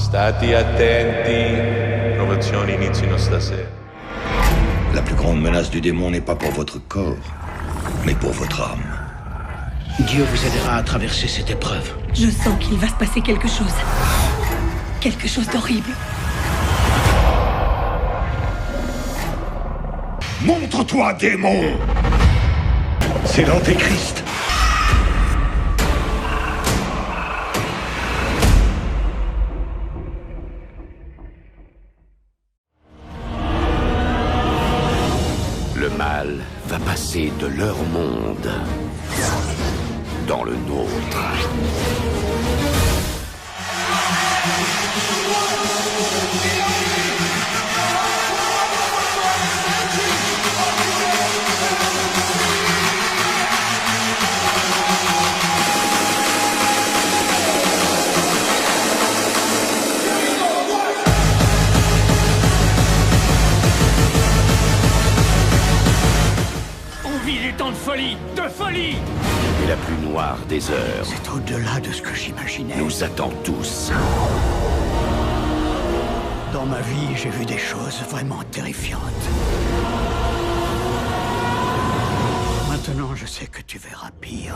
State attenti, provazioni inizino stasera. La plus grande menace du démon n'est pas pour votre corps, mais pour votre âme. Dieu vous aidera à traverser cette épreuve. Je sens qu'il va se passer quelque chose. Quelque chose d'horrible. Montre-toi, démon! C'est l'Antéchrist. Le mal va passer de leur monde dans le nôtre. On vit des temps de folie. Et la plus noire des heures C'est au-delà de ce que j'imaginais. nous attend tous. Dans ma vie, j'ai vu des choses vraiment terrifiantes. Maintenant, je sais que tu verras pire.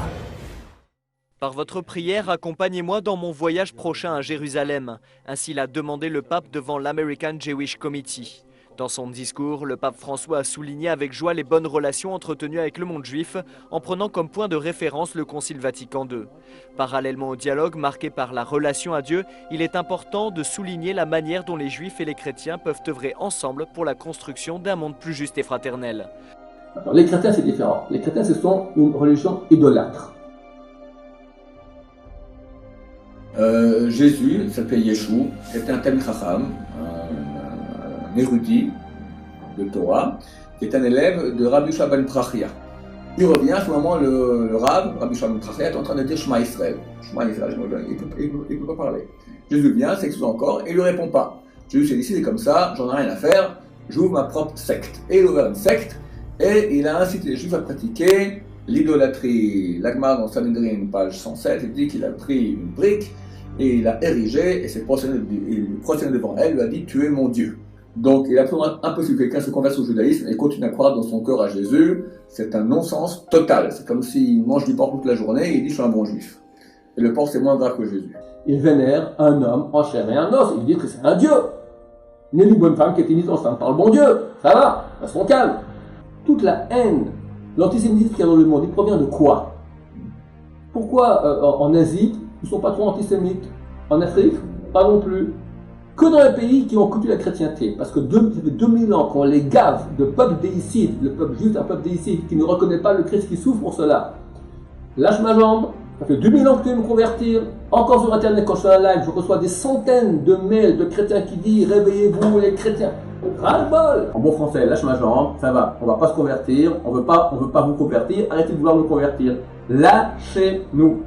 Par votre prière, accompagnez-moi dans mon voyage prochain à Jérusalem. Ainsi l'a demandé le pape devant l'American Jewish Committee. Dans son discours, le pape François a souligné avec joie les bonnes relations entretenues avec le monde juif, en prenant comme point de référence le Concile Vatican II. Parallèlement au dialogue marqué par la relation à Dieu, il est important de souligner la manière dont les juifs et les chrétiens peuvent œuvrer ensemble pour la construction d'un monde plus juste et fraternel. Alors, les chrétiens, c'est différent. Les chrétiens, ce sont une religion idolâtre. Jésus s'appelait Yeshua, était un Talmid Chacham, un érudit de Torah, qui est un élève de Rabbi Shua ben Prachia. Il revient à ce moment, le Rav, Rabbi Shua ben Prachia, est en train de dire Shema Israël. Shema Israël, il ne peut pas parler. Jésus vient, s'excuse encore, et il ne lui répond pas. Jésus s'est dit, c'est comme ça, j'en ai rien à faire, j'ouvre ma propre secte. Et il ouvre une secte, et il a incité les Juifs à pratiquer l'idolâtrie. L'Agmar dans Sanhedrin, page 107, il dit qu'il a pris une brique, et il l'a érigée, et s'est prosterné devant elle, lui a dit, tu es mon Dieu. Donc il est absolument impossible que quelqu'un se converse au judaïsme et continue à croire dans son cœur à Jésus. C'est un non-sens total. C'est comme s'il mange du porc toute la journée et il dit je suis un bon juif. Et le porc c'est moins grave que Jésus. Il vénère un homme en chair et en os. Il dit que c'est un Dieu. Ni une bonne femme qui est unie enceinte par le bon Dieu. Ça va, restons calmes. Toute la haine, l'antisémitisme qui est dans le monde, il provient de quoi? Pourquoi en Asie, ils ne sont pas trop antisémites? En Afrique, pas non plus. Que dans les pays qui ont connu la chrétienté, parce que ça fait 2000 ans qu'on les gave de peuple déicide, le peuple juif est un peuple déicide qui ne reconnaît pas le Christ, qui souffre pour cela. Lâche ma jambe, ça fait 2000 ans que tu veux me convertir, encore sur internet quand je fais un live, je reçois des centaines de mails de chrétiens qui disent réveillez-vous les chrétiens. Ras-le-bol. En bon français, lâche ma jambe, ça va, on va pas se convertir, on veut pas vous convertir, arrêtez de vouloir nous convertir. Lâchez-nous.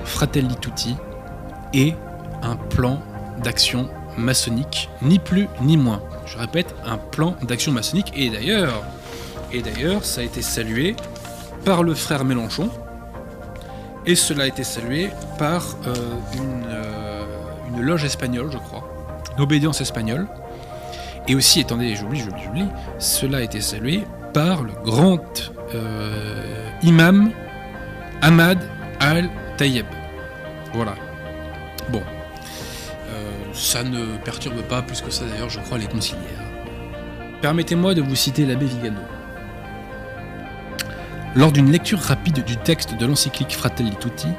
Fratelli Tutti est un plan d'action maçonnique, ni plus ni moins. Je répète, un plan d'action maçonnique, et d'ailleurs, ça a été salué par le frère Mélenchon, et cela a été salué par une loge espagnole, je crois, une obédience espagnole, et aussi, attendez, j'oublie, cela a été salué par le grand imam Ahmad Al-Tayeb. Voilà. Bon. Ça ne perturbe pas plus que ça d'ailleurs, je crois, les conciliaires. Permettez-moi de vous citer l'abbé Vigano. Lors d'une lecture rapide du texte de l'encyclique Fratelli Tutti,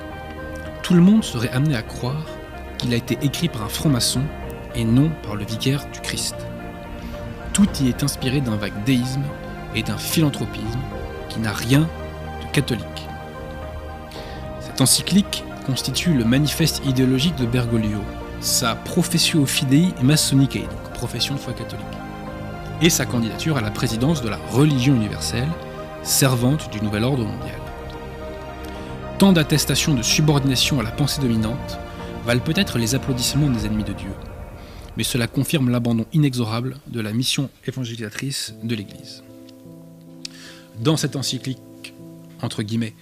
tout le monde serait amené à croire qu'il a été écrit par un franc-maçon et non par le vicaire du Christ. tout y est inspiré d'un vague déisme et d'un philanthropisme qui n'a rien de catholique. Cette encyclique constitue le manifeste idéologique de Bergoglio, sa professio fidei massonicae, donc profession de foi catholique, et sa candidature à la présidence de la religion universelle, servante du nouvel ordre mondial. Tant d'attestations de subordination à la pensée dominante valent peut-être les applaudissements des ennemis de Dieu, mais cela confirme l'abandon inexorable de la mission évangélisatrice de l'Église. Dans cette encyclique, entre guillemets,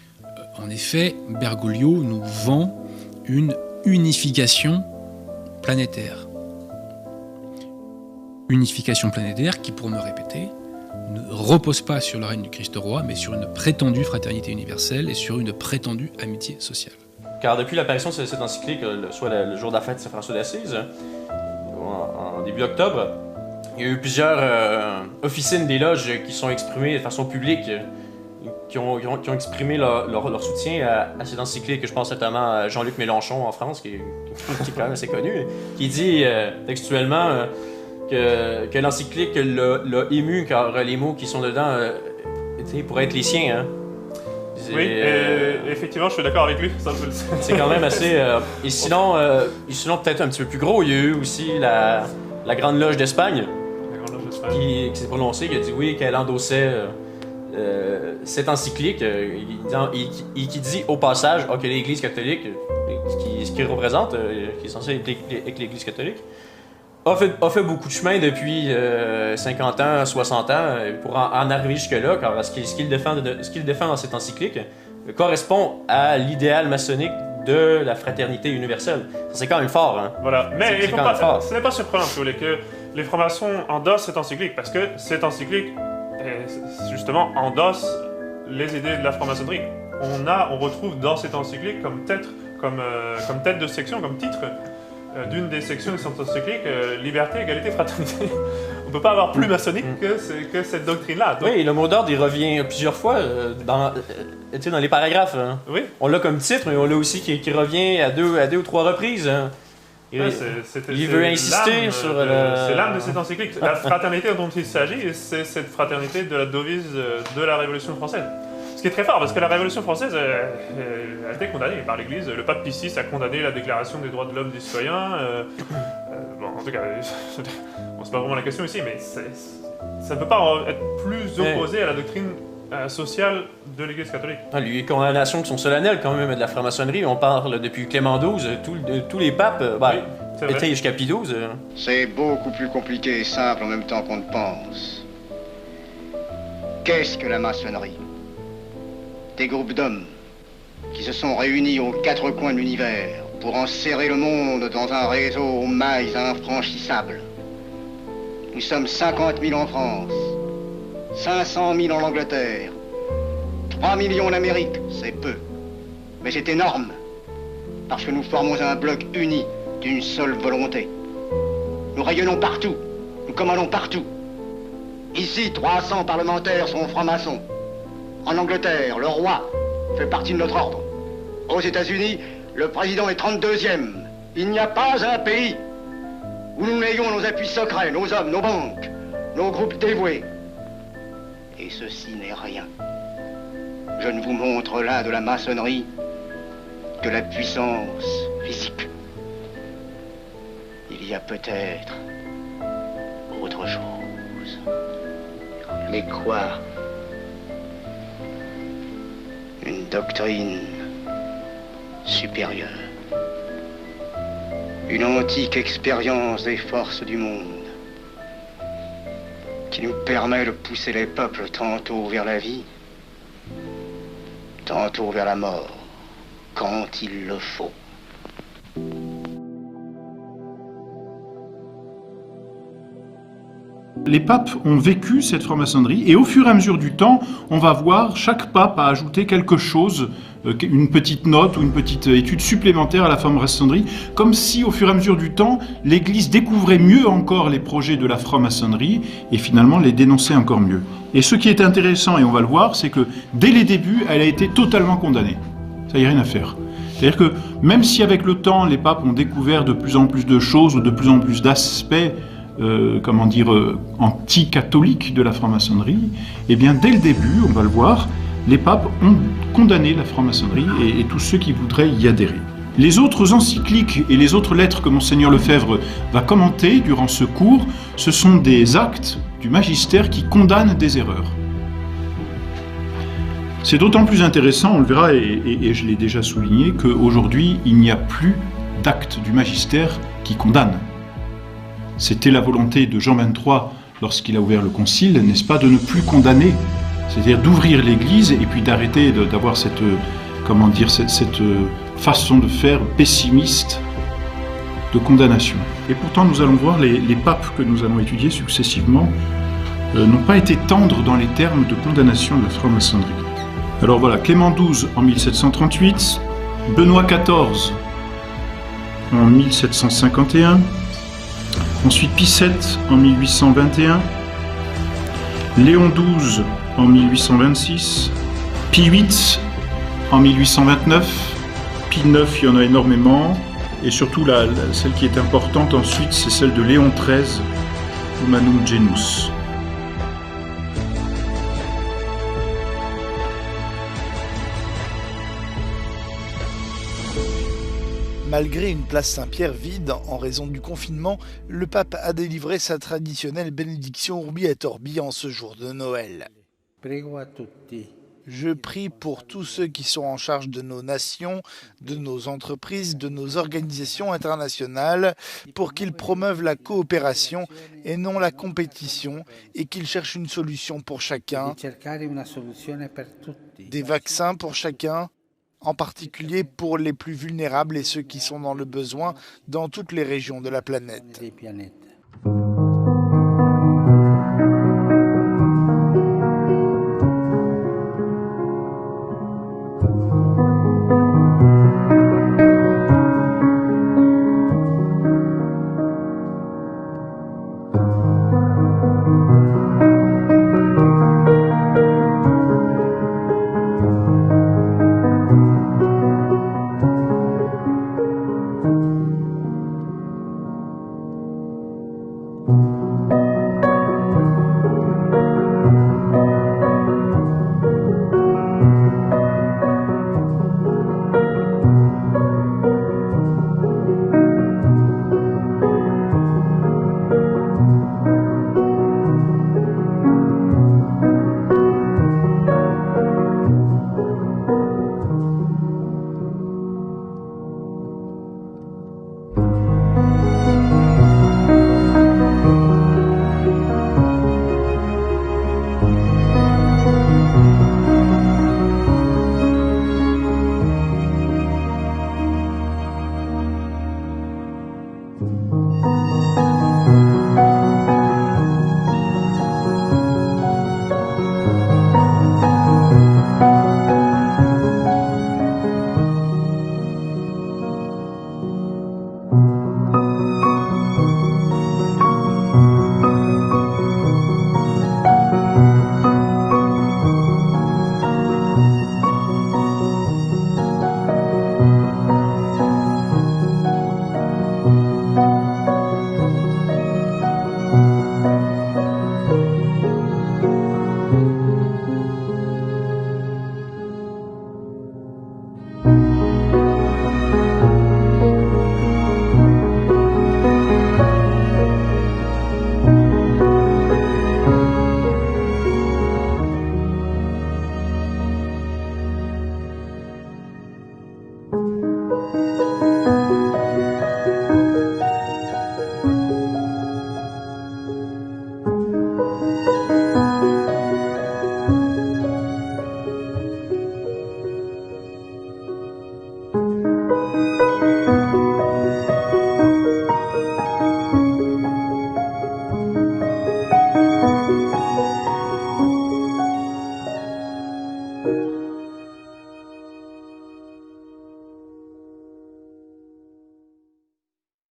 en effet, Bergoglio nous vend une unification planétaire. Unification planétaire qui, pour me répéter, ne repose pas sur le règne du Christ roi, mais sur une prétendue fraternité universelle et sur une prétendue amitié sociale. Car depuis l'apparition de cette encyclique, soit le jour de la fête de Saint-François d'Assise, en début octobre, il y a eu plusieurs officines des loges qui sont exprimées de façon publique, qui ont exprimé leur soutien à cette encyclique. Je pense notamment à Jean-Luc Mélenchon en France, qui est quand même assez connu, qui dit textuellement que l'encyclique l'a ému, car les mots qui sont dedans pourraient être les siens. Hein. Oui, effectivement, je suis d'accord avec lui. C'est quand même assez... Et sinon, peut-être un petit peu plus gros, il y a eu aussi la Grande Loge d'Espagne, qui s'est prononcée, qui a dit oui, qu'elle endossait cette encyclique, et qui dit au passage que l'Église catholique, ce qu'il représente, qui est censé être l'Église catholique, a fait beaucoup de chemin depuis 50 ans, 60 ans, pour en arriver jusque-là, car ce qu'il défend dans cette encyclique correspond à l'idéal maçonnique de la fraternité universelle. C'est quand même fort, hein? Voilà, mais ce n'est pas surprenant, si vous voulez, que les francs-maçons endossent cette encyclique, parce que cette encyclique, justement, endosse les idées de la franc-maçonnerie. On retrouve dans cette encyclique comme tête de section, comme titre d'une des sections de cette encyclique, liberté, égalité, fraternité. On ne peut pas avoir plus maçonnique que cette doctrine-là. Donc... Oui, le mot d'ordre, il revient plusieurs fois dans les paragraphes. Hein. Oui. On l'a comme titre, mais on l'a aussi qui revient à deux ou trois reprises. Hein. Il veut insister sur... C'est l'âme de cette encyclique. La fraternité dont il s'agit, c'est cette fraternité de la devise de la Révolution française. Ce qui est très fort, parce que la Révolution française a été condamnée par l'Église. Le pape Pie VI a condamné la Déclaration des droits de l'homme du citoyen. En tout cas, c'est pas vraiment la question ici, mais ça ne peut pas être plus opposé à la doctrine sociale de l'Église catholique. Les condamnations qui sont solennelles quand même de la franc-maçonnerie, on parle depuis Clément XII, tous les papes, étaient jusqu'à Pie XII. C'est beaucoup plus compliqué et simple en même temps qu'on ne pense. Qu'est-ce que la maçonnerie ? Des groupes d'hommes qui se sont réunis aux quatre coins de l'univers pour enserrer le monde dans un réseau aux mailles infranchissables. Nous sommes 50 000 en France, 500 000 en Angleterre, 3 millions en Amérique, c'est peu. Mais c'est énorme, parce que nous formons un bloc uni d'une seule volonté. Nous rayonnons partout, nous commandons partout. Ici, 300 parlementaires sont francs-maçons. En Angleterre, le roi fait partie de notre ordre. Aux États-Unis, le président est 32e. Il n'y a pas un pays où nous n'ayons nos appuis secrets, nos hommes, nos banques, nos groupes dévoués. Et ceci n'est rien. Je ne vous montre là de la maçonnerie que la puissance physique. Il y a peut-être autre chose. Mais quoi ? Une doctrine supérieure. Une antique expérience des forces du monde qui nous permet de pousser les peuples tantôt vers la vie, tantôt vers la mort, quand il le faut. Les papes ont vécu cette franc-maçonnerie et au fur et à mesure du temps, on va voir chaque pape a ajouté quelque chose, une petite note ou une petite étude supplémentaire à la franc-maçonnerie, comme si au fur et à mesure du temps, l'Église découvrait mieux encore les projets de la franc-maçonnerie et finalement les dénonçait encore mieux. Et ce qui est intéressant, et on va le voir, c'est que dès les débuts, elle a été totalement condamnée. Ça y a rien à faire. C'est-à-dire que même si avec le temps, les papes ont découvert de plus en plus de choses ou de plus en plus d'aspects anti-catholiques de la franc-maçonnerie, eh bien, dès le début, on va le voir, les papes ont condamné la franc-maçonnerie et tous ceux qui voudraient y adhérer. Les autres encycliques et les autres lettres que Monseigneur Lefebvre va commenter durant ce cours, ce sont des actes du magistère qui condamnent des erreurs. C'est d'autant plus intéressant, on le verra, et je l'ai déjà souligné, qu'aujourd'hui, il n'y a plus d'actes du magistère qui condamnent. C'était la volonté de Jean XXIII lorsqu'il a ouvert le concile, n'est-ce pas, de ne plus condamner, c'est-à-dire d'ouvrir l'Église et puis d'arrêter d'avoir cette façon de faire pessimiste de condamnation. Et pourtant, nous allons voir, les papes que nous allons étudier successivement n'ont pas été tendres dans les termes de condamnation de la franc-maçonnerie. Alors voilà, Clément XII en 1738, Benoît XIV en 1751, ensuite Pie VII en 1821, Léon XII en 1826, Pie VIII en 1829, Pie IX, il y en a énormément, et surtout celle qui est importante ensuite, c'est celle de Léon XIII, Humanum Genus. Malgré une place Saint-Pierre vide en raison du confinement, le pape a délivré sa traditionnelle bénédiction Urbi et Orbi en ce jour de Noël. Je prie pour tous ceux qui sont en charge de nos nations, de nos entreprises, de nos organisations internationales, pour qu'ils promeuvent la coopération et non la compétition, et qu'ils cherchent une solution pour chacun, des vaccins pour chacun, en particulier pour les plus vulnérables et ceux qui sont dans le besoin dans toutes les régions de la planète.